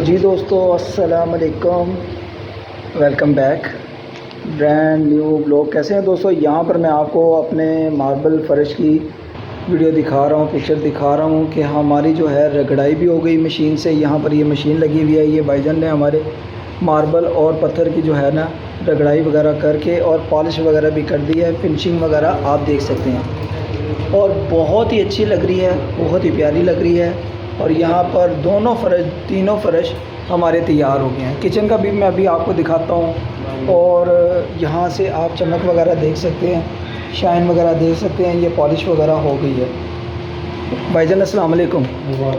जी दोस्तों, अस्सलाम वालेकुम, welcome back brand new blog. कैसे हैं दोस्तों? यहाँ पर मैं आपको अपने मार्बल फर्श की वीडियो दिखा रहा हूँ, पिक्चर दिखा रहा हूँ कि हमारी जो है रगड़ाई भी हो गई मशीन से। यहाँ पर ये मशीन लगी हुई है, ये भाईजान ने हमारे मार्बल और पत्थर की जो है ना रगड़ाई वगैरह करके और पॉलिश वगैरह भी कर दी है। फिनिशिंग वगैरह आप देख सकते हैं और बहुत ही अच्छी लग रही है, बहुत ही प्यारी लग रही है। और यहाँ पर दोनों फर्श, तीनों फर्श हमारे तैयार हो गए हैं। किचन का भी मैं अभी आपको दिखाता हूँ और यहाँ से आप चमक वगैरह देख सकते हैं, शाइन वगैरह देख सकते हैं। ये पॉलिश वगैरह हो गई है। भाईजान अस्सलाम वालेकुम।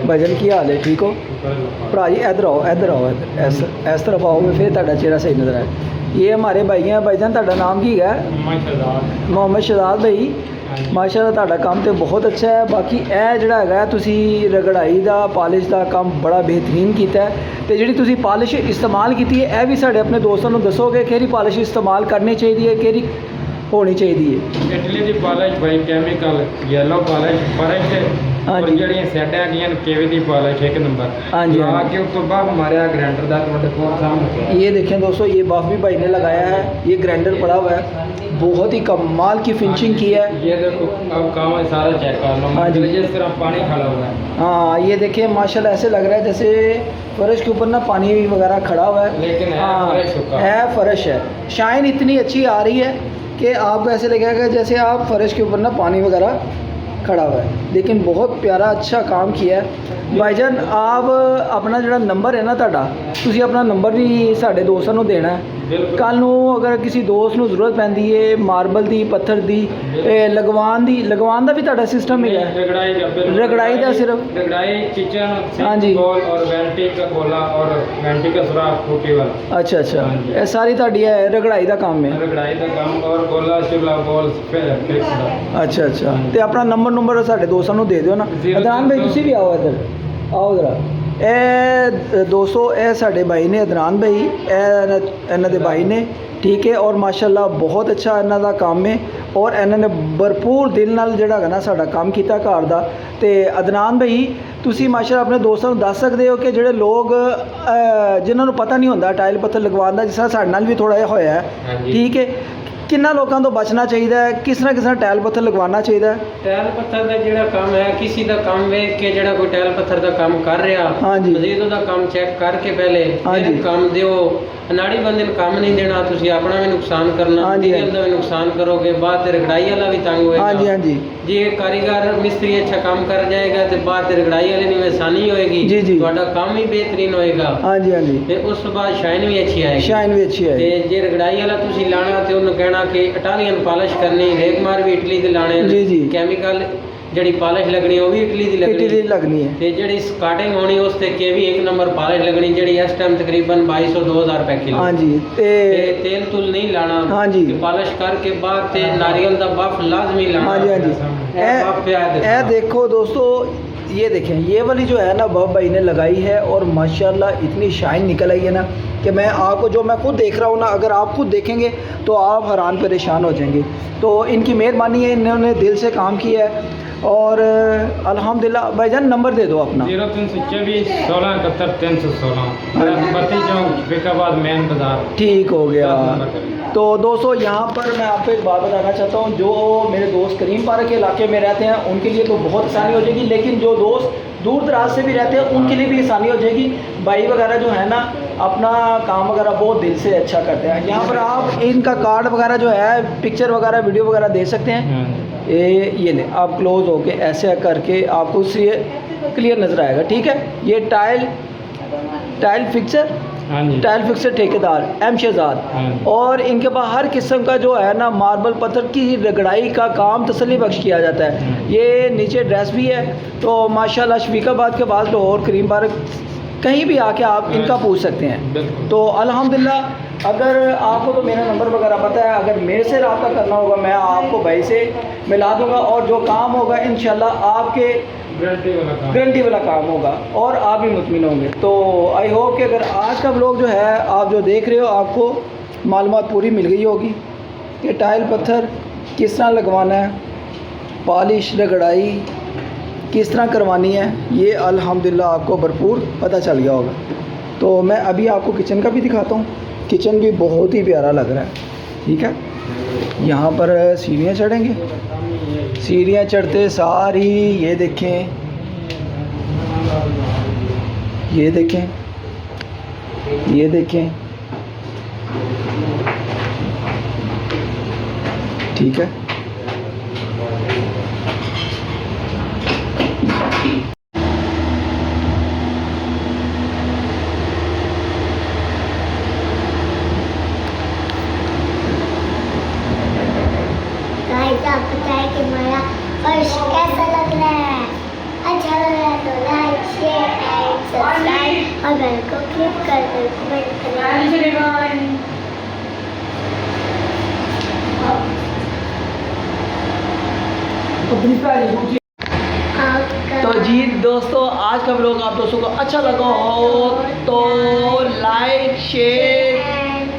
भाईजान की हाल है? ठीक हो भरा जी? इधर आओ, इधर आओ, इधर इस तरफ आओगे फिर तुहाडा चेहरा सही नज़र आए। ये हमारे भाई हैं। भाईजान तुहाडा नाम की है? मोहम्मद शहजाद भाई। माशाअल्लाह तुहाडा काम तो बहुत अच्छा है। बाकी ਇਹ ਜਿਹੜਾ ਹੈਗਾ ਤੁਸੀਂ ਰਗੜਾਈ ਦਾ ਪਾਲਿਸ਼ ਦਾ ਕੰਮ ਬੜਾ ਬਿਹਤਰੀਨ ਕੀਤਾ ਹੈ ਤੇ ਜਿਹੜੀ ਤੁਸੀਂ ਪਾਲਿਸ਼ ਇਸਤੇਮਾਲ ਕੀਤੀ ਹੈ ਇਹ ਵੀ ਸਾਡੇ ਆਪਣੇ ਦੋਸਤਾਂ ਨੂੰ ਦੱਸੋਗੇ ਕਿਹੜੀ ਪਾਲਿਸ਼ ਇਸਤੇਮਾਲ ਕਰਨੀ ਚਾਹੀਦੀ ਹੈ, ਕਿਹੜੀ ਹੋਣੀ ਚਾਹੀਦੀ ਹੈ? ਇਟਲੀ ਦੀ ਪਾਲਿਸ਼ ਬਾਈ ਕੈਮੀਕਲ ਯੈਲੋ ਪਾਲਿਸ਼ और ਜਿਹੜੀਆਂ ਸੈਟਾਂ ਹੈਗੀਆਂ केवी ਦੀ ਪਾਲਿਸ਼ एक नंबर। हाँ जी, हाँ कि उस तो बाद हमारे यहाँ ग्राइंडर ਦਾ ਤੁਹਾਡੇ ਕੋਲ सामने ये देखें दोस्तों, ये बाफ भी भाई ने लगाया है। ये ग्राइंडर पड़ा हुआ है, बहुत ही कमाल की फिनिशिंग की है। ये देखो अब काम है सारा चेक कर लो। हाँ जी, जिस तरह पानी खड़ा हुआ है। हाँ ये देखिए माशाल्लाह ऐसे लग रहा है जैसे फर्श के ऊपर ना पानी वगैरह खड़ा हुआ है, लेकिन है फर्श है। शाइन इतनी अच्छी आ रही है कि आपको ऐसे लगेगा जैसे आप फर्श के ऊपर ना पानी वगैरह खड़ा हुआ है। लेकिन बहुत प्यारा अच्छा काम किया है। भाईजान आप अपना जो नंबर है ना ਤੁਹਾਡਾ, ਤੁਸੀਂ अपना नंबर भी साढ़े दोस्तों ਨੂੰ देना है। ਕੱਲ ਨੂੰ अगर किसी दोस्त ਨੂੰ ਜ਼ਰੂਰਤ ਪੈਂਦੀ है मार्बल ਦੀ, पत्थर ਦੀ, ਲਗਵਾਉਣ ਦਾ ਵੀ ਤੁਹਾਡਾ ਸਿਸਟਮ ਹੈ? रगड़ाई का सिर्फ रगड़ाई किचन। हाँ जी, गोल और वेंटी का गोला और वेंटी का सुराख टूटी वाला। अच्छा अच्छा, ये सारी ਤੁਹਾਡੀ है रगड़ाई का काम है? रगड़ाई का काम और गोला चूल्हा गोल फिक्स। अच्छा अच्छा, तो अपना नंबर साढ़े दोस्तों ਨੂੰ ਦੇ ਦਿਓ ਨਾ। ਅਦਨਾਨ भाई ਤੁਸੀਂ ਵੀ ਆਓ ਇੱਧਰ, ਆਓ ਜ਼ਰਾ। ਇਹ ਦੋਸਤੋ ਇਹ ਸਾਡੇ ਭਾਈ ਨੇ ਅਦਨਾਨ ਭਾਈ, ਇਹਨਾਂ ਦੇ ਭਾਈ ਨੇ, ਠੀਕ ਹੈ। ਔਰ ਮਾਸ਼ਾਅੱਲਾ ਬਹੁਤ ਅੱਛਾ ਇਹਨਾਂ ਦਾ ਕੰਮ ਹੈ ਔਰ ਇਹਨਾਂ ਨੇ ਭਰਪੂਰ ਦਿਲ ਨਾਲ ਜਿਹੜਾ ਹੈਗਾ ਨਾ ਸਾਡਾ ਕੰਮ ਕੀਤਾ ਘਰ ਦਾ। ਤੇ ਅਦਨਾਨ ਭਾਈ ਤੁਸੀਂ ਮਾਸ਼ਾਅੱਲਾ ਆਪਣੇ ਦੋਸਤਾਂ ਨੂੰ ਦੱਸ ਸਕਦੇ ਹੋ ਕਿ ਜਿਹੜੇ ਲੋਕ ਜਿਨ੍ਹਾਂ ਨੂੰ ਪਤਾ ਨਹੀਂ ਹੁੰਦਾ ਟਾਇਲ ਪੱਥਰ ਲਗਵਾਉਣ ਦਾ, ਜਿਸ ਤਰ੍ਹਾਂ ਸਾਡੇ ਨਾਲ ਵੀ ਥੋੜਾ ਜਿਹਾ ਹੋਇਆ ਹੈ, ਠੀਕ ਹੈ, ਕਿੰਨਾ ਲੋਕਾਂ ਤੋਂ ਬਚਣਾ ਚਾਹੀਦਾ ਹੈ, ਕਿਸ ਤਰ੍ਹਾਂ ਟਾਇਲ ਪੱਥਰ ਲਗਵਾਉਣਾ ਚਾਹੀਦਾ ਹੈ? ਟਾਇਲ ਪੱਥਰ ਦਾ ਜਿਹੜਾ ਕੰਮ ਹੈ, ਕਿਸੇ ਦਾ ਕੰਮ ਵੇਖ ਕੇ ਜਿਹੜਾ ਕੋਈ ਟਾਇਲ ਪੱਥਰ ਦਾ ਕੰਮ ਕਰ ਰਿਹਾ, ਹਾਂਜੀ, ਮਜ਼ੀਦ ਉਹਦਾ ਕੰਮ ਚੈੱਕ ਕਰਕੇ ਪਹਿਲੇ ਫਿਰ ਕੰਮ ਦਿਓ। ਅਨਾੜੀ ਬੰਦੇ ਨੂੰ ਕੰਮ ਨਹੀਂ ਦੇਣਾ, ਤੁਸੀਂ ਆਪਣਾ ਵੀ ਨੁਕਸਾਨ ਕਰਨਾ, ਮਟੀਰੀਅਲ ਦਾ ਵੀ ਨੁਕਸਾਨ ਕਰੋਗੇ, ਬਾਅਦ ਤੇ ਰਗੜਾਈ ਵਾਲਾ ਵੀ ਤੰਗ ਹੋਏਗਾ। ਹਾਂਜੀ ਹਾਂਜੀ, ਜੇ ਕਾਰੀਗਰ ਮਿਸਤਰੀ ਅੱਛਾ ਕੰਮ ਕਰ ਜਾਏਗਾ ਤੇ ਬਾਅਦ ਤੇ ਰਗੜਾਈ ਵਾਲੇ ਨੂੰ ਆਸਾਨੀ ਹੋਏਗੀ, ਜੀ ਜੀ, ਤੁਹਾਡਾ ਕੰਮ ਵੀ ਬਿਹਤਰੀਨ ਹੋਏਗਾ। ਹਾਂਜੀ ਹਾਂਜੀ, ਤੇ ਉਸ ਤੋਂ ਬਾਅਦ ਸ਼ਾਈਨ ਵੀ ਅੱਛੀ ਆਏਗੀ। ਸ਼ਾਈਨ ਵੀ ਅੱਛੀ ਆਏਗੀ। ਤੇ ਜੇ ਰਗੜਾਈ ਵਾਲਾ ਤੁਸੀਂ ਲਾਣਾ ਤੇ ਉਹਨੂੰ ਕਹਿਣਾ ਕਿ ਇਟਾਲੀਅਨ ਪਾਲਿਸ਼ ਕਰਨੀ, ਰੇਗਮਾਰ ਵੀ ਇਟਲੀ ਦੇ ਲਾਣੇ, ਜੀ ਜੀ, ਕੈਮੀਕਲ ਜਿਹੜੀ ਪਾਲਿਸ਼ ਲੱਗਣੀ ਉਹ ਵੀ ਇਟਲੀ ਦੀ ਲੱਗਣੀ ਹੈ। ਤੇ ਜਿਹੜੀ ਸਕਾਟਿੰਗ ਹੋਣੀ ਉਸ ਤੇ केवी एक नंबर पालिश लगनी, ਜਿਹੜੀ ਇਸ ਟਾਈਮ ਤਕਰੀਬਨ 2200-2000 ਰੁਪਏ ਕਿਲੋ। ਹਾਂਜੀ, ਤੇ ਤੇਲ ਤੁਲ ਨਹੀਂ ਲਾਣਾ। ਹਾਂਜੀ, ਪਾਲਿਸ਼ ਕਰਕੇ ਬਾਅਦ ਤੇ ਨਾਰੀਅਲ ਦਾ ਬਫ ਲਾਜ਼ਮੀ ਲਾਣਾ। ਹਾਂਜੀ ਹਾਂਜੀ, ਇਹ देखो दोस्तों, ये देखें, ये वाली जो है ना बब भाई ने लगाई है और माशाल्लाह इतनी शाइन निकल आई है ना कि मैं आपको, जो मैं खुद देख रहा हूँ ना, अगर आप खुद देखेंगे तो आप हैरान परेशान हो जाएंगे। तो इनकी मेहरबानी है, इन्होंने दिल से काम किया है और अल्हम्दुलिल्लाह। भाईजान नंबर दे दो अपना। 0324 16 71 316 बत्ती चौक फिकाबाद मेन बाजार। ठीक हो गया। तो दोस्तों यहाँ पर मैं आपको एक बात बताना चाहता हूँ, जो मेरे दोस्त करीम पार्क के इलाके में रहते हैं उनके लिए तो बहुत आसानी हो जाएगी, लेकिन जो दोस्त दूर दराज से भी रहते हैं उनके लिए भी आसानी हो जाएगी। भाई वगैरह जो है ना अपना काम वगैरह बहुत दिल से अच्छा करते हैं। यहाँ पर आप इनका कार्ड वगैरह जो है, पिक्चर वगैरह, वीडियो वगैरह दे सकते हैं। ये ले आप क्लोज होके ऐसे करके आपको उससे क्लियर नज़र आएगा, ठीक है। ये टाइल फिक्सर, टाइल फिक्सर ठेकेदार एम शहजाद, और इनके पास हर किस्म का जो है ना मार्बल पत्थर की रगड़ाई का काम तसल्ली बख्श किया जाता है। ये नीचे ड्रेस भी है, तो माशाल्लाह शफीकाबाद के बाद लाहौर करीम पार्क कहीं भी आके आप इनका पूछ सकते हैं। तो अल्हम्दुलिल्लाह, अगर आपको तो मेरा नंबर वगैरह पता है, अगर मेरे से रब्ता करना होगा मैं आपको भाई से मिला दूंगा और जो काम होगा इंशाल्लाह आपके गारंटी वाला काम होगा और आप भी मुतमिन होंगे। तो आई होप कि अगर आज का व्लॉग जो है आप जो देख रहे हो आपको मालूमात पूरी मिल गई होगी कि टाइल पत्थर किस तरह लगवाना है, पॉलिश रगड़ाई किस तरह करवानी है, ये अल्हम्दुलिल्लाह आपको भरपूर पता चल गया होगा। तो मैं अभी आपको किचन का भी दिखाता हूँ। किचन भी बहुत ही प्यारा लग रहा है, ठीक है। यहाँ पर सीढ़ियाँ चढ़ेंगे, सीढ़ियाँ चढ़ते सारी ये देखें, ये देखें, ये देखें, ठीक है। आप बताएं कि हमारा फर्श कैसा लग रहा है। अच्छा लग रहा है तो लाइक, शेयर एंड सब्सक्राइब और बेल को क्लिक कर दो, कमेंट करें। तो जी दोस्तों, आज का व्लॉग आप दोस्तों को अच्छा लगा हो तो like, share,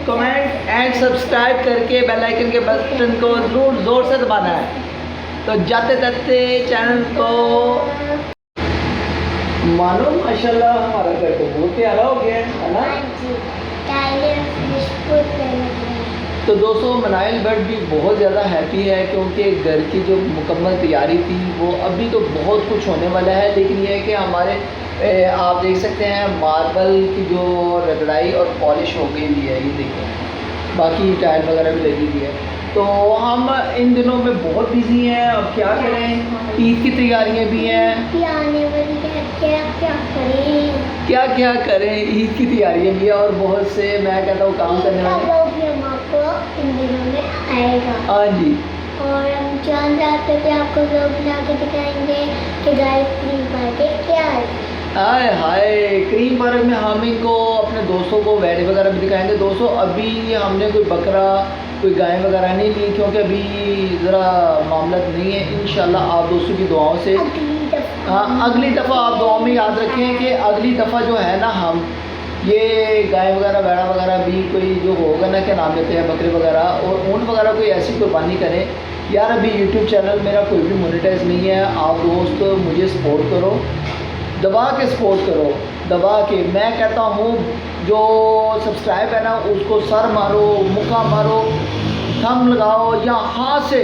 comment and subscribe करके बेल आइकन के बटन को ज़रूर ज़ोर से दबाना है। तो जाते जाते चैनल को मानो माशाल्लाह हमारा घर तो बहुत प्यारा हो गया है ना। तो दोस्तों मनाइल बट भी बहुत ज़्यादा हैप्पी है क्योंकि घर की जो मुकम्मल तैयारी थी वो अभी तो बहुत कुछ होने वाला है, लेकिन ये है कि हमारे आप देख सकते हैं मार्बल की जो रगड़ाई और पॉलिश हो गई हुई है, ये देखें, बाकी टाइल वगैरह भी लगी हुई है। तो हम इन दिनों में बहुत बिजी हैं। अब क्या करें, ईद की तैयारियां भी हैं, क्या क्या करें, ईद की तैयारियां भी है और बहुत से मैं कहता हूँ काम करने वाले इन दिनों में आएगा। हाँ जी, और हम जान जाते थे आपको लोग बना के दिखाएंगे कि गाइस क्रीम पार्टी क्या है। हाय हाय, क्रीम पार्क में हम इनको अपने दोस्तों को वैडी वगैरह भी दिखाएंगे। दोस्तों अभी हमने कोई बकरा, कोई गाय वगैरह नहीं ली क्योंकि अभी ज़रा मामला नहीं है। इंशाल्लाह आप दोस्तों की दुआओं से अगली दफ़ा आप दुआओं में याद रखें कि अगली दफ़ा जो है ना हम ये गाय वगैरह वैड़ा वगैरह भी कोई जो होगा ना, क्या नाम लेते हैं, बकरे वगैरह और ऊँट वगैरह कोई ऐसी कुर्बानी करें। यार अभी यूट्यूब चैनल मेरा कोई भी मोनेटाइज नहीं है। आप दोस्त मुझे सपोर्ट करो, दबा के सपोर्ट करो, दबा के। मैं कहता हूँ जो सब्सक्राइब है ना उसको सर मारो, मुक्का मारो, थंब लगाओ या हाथ से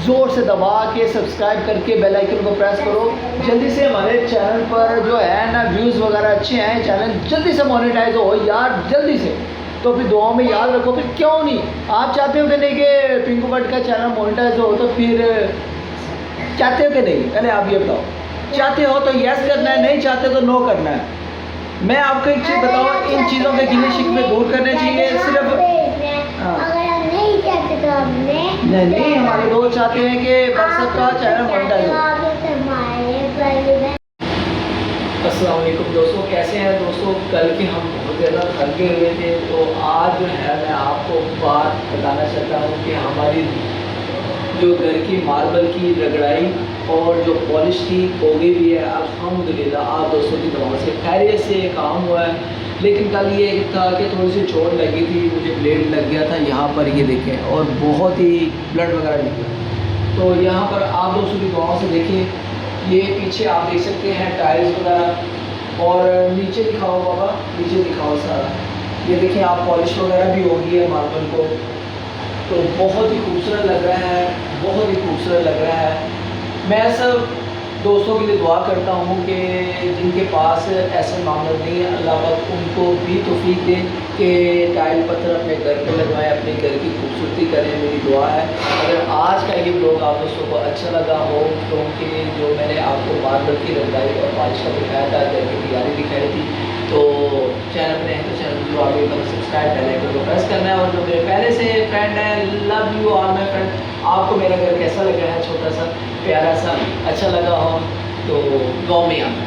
ज़ोर से दबा के सब्सक्राइब करके बेल आइकन को प्रेस करो। जल्दी से हमारे चैनल पर जो है ना व्यूज़ वगैरह अच्छे हैं, चैनल जल्दी से मोनेटाइज हो यार, जल्दी से। तो फिर दुआओं में याद रखो, फिर क्यों नहीं आप चाहते हो कि नहीं कि पिंकू भट्ट का चैनल मोनेटाइज हो, तो फिर चाहते हो कि नहीं, पहले आप ये बताओ। चाहते हो तो यस करना है, नहीं चाहते तो नो करना है। मैं आपको एक चीज़ बताऊँ, इन चीज़ों के गिले शिकवे दूर करने चाहिए। सिर्फ अगर हम नहीं चाहते तो हमने नहीं, हमारे दोस्त चाहते हैं कि व्हाट्सएप का चैनल मोनेटाइज हो। अस्सलाम वालेकुम दोस्तों, कैसे हैं दोस्तों। कल के हम बहुत ज़्यादा थके हुए थे, तो आज जो है मैं आपको बात बताना चाहता हूँ कि हमारी जो घर की मार्बल की रगड़ाई और जो पॉलिश की हो गई भी है अल्हम्दुलिल्लाह। आप दोस्तों की दुआओं से खैरियत से काम हुआ है। लेकिन कल ये था कि थोड़ी सी चोट लगी थी, मुझे ब्लेड लग गया था यहाँ पर, ये देखें, और बहुत ही ब्लड वगैरह निकला। तो यहाँ पर आप दोस्तों की दुआओं से देखिए, ये पीछे आप देख सकते हैं टाइल्स वगैरह, और नीचे दिखाओ बाबा, नीचे दिखाओ सारा, ये देखिए आप पॉलिश वगैरह भी हो गई है मार्बल को। तो बहुत ही खूबसूरत लग रहा है, बहुत ही खूबसूरत लग रहा है। मैं सब दोस्तों के लिए दुआ करता हूँ कि जिनके पास ऐसे मामले नहीं है, अल्लाह पाक उनको भी तौफीक दे कि टाइल पत्थर अपने घर पे लगवाएं, अपने घर की खूबसूरती करें, मेरी दुआ है। अगर आज का ये व्लॉग आप दोस्तों को अच्छा लगा हो, क्योंकि जो मैंने आपको मार्बल की रंगाई और पॉलिश का दिखाया था, घर की तैयारी दिखाई थी, तो चैनल में है तो चैनल जो आगे सब्सक्राइब करना है तो प्रेस करना है। और जो मेरे पहले से फ्रेंड है, love you all my friend, आपको मेरा घर कैसा लगा है, छोटा सा प्यारा सा, अच्छा लगा हो तो दुआ में आना।